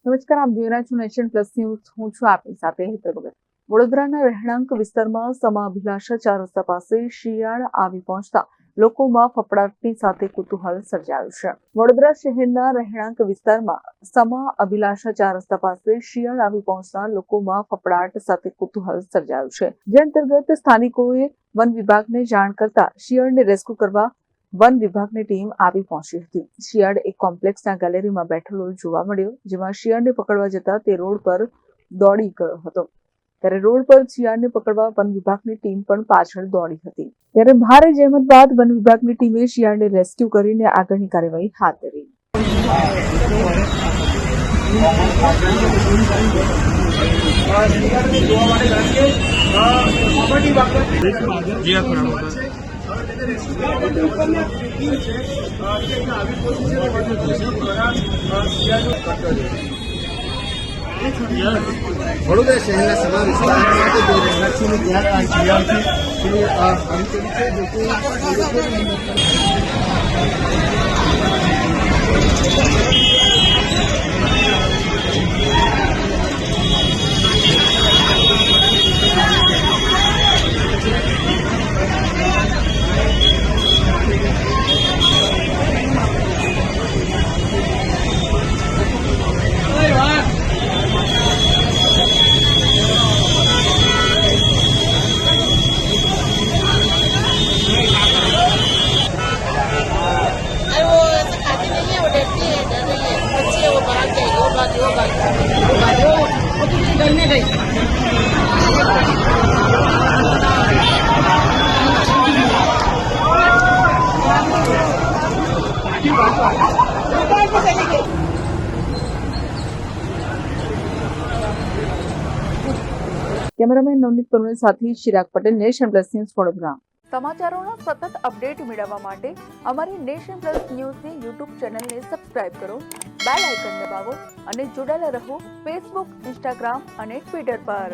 નમસ્કાર, આપ જોઈ રહ્યા છો નેશન પ્લસ ન્યૂઝ. હું છું આપની સાથે હેતલ ભગત. વડોદરાના રહેણાંક વિસ્તારમાં સમા અભિલાષા 4 રસ્તા પાસે શિયાળ આવી પહોંચતા લોકોમાં ફફડાટની સાથે કુતૂહલ સર્જાયું છે. વડોદરા શહેરના રહેણાંક વિસ્તારમાં સમા અભિલાષા 4 રસ્તા પાસે શિયાળ આવી પહોંચતા લોકોમાં ફફડાટ સાથે કુતૂહલ સર્જાયું છે. જે અંતર્ગત સ્થાનિકોએ વન વિભાગને જાણ કરતા શિયાળને રેસ્ક્યુ કરવા વન વિભાગની ટીમ આવી પહોંચી હતી. શિયાળ એક કોમ્પ્લેક્સના ગેલેરીમાં બેઠેલો જોવા મળ્યો, જેમાં શિયાળને પકડવા જતા તે રોડ પર દોડી ગયો હતો. ત્યારે રોડ પર શિયાળને પકડવા વન વિભાગની ટીમ પણ પાછળ દોડી હતી. ત્યારે ભારે જહેમત બાદ વન વિભાગની ટીમે શિયાળને રેસ્ક્યુ કરીને આગળની કાર્યવાહી હાથ ધરી. વડોદરા શહેરના સમા વિસ્તારમાં જે રહેવાસીઓને ત્યાં આ શિયાળ છે તે આવી કરી છે. કેમેરામેન નવનીત પરમેશ સાથે Chirag Patel, Nation Plus News, Vadodara. સમાચારોના સતત અપડેટ મેળવવા માટે અમારી નેશન પ્લસ ન્યૂઝની યુટ્યુબ ચેનલને સબસ્ક્રાઇબ કરો, બેલ આઇકન દબાવો અને જોડાયેલા રહો ફેસબુક, ઇન્સ્ટાગ્રામ અને ટ્વિટર પર.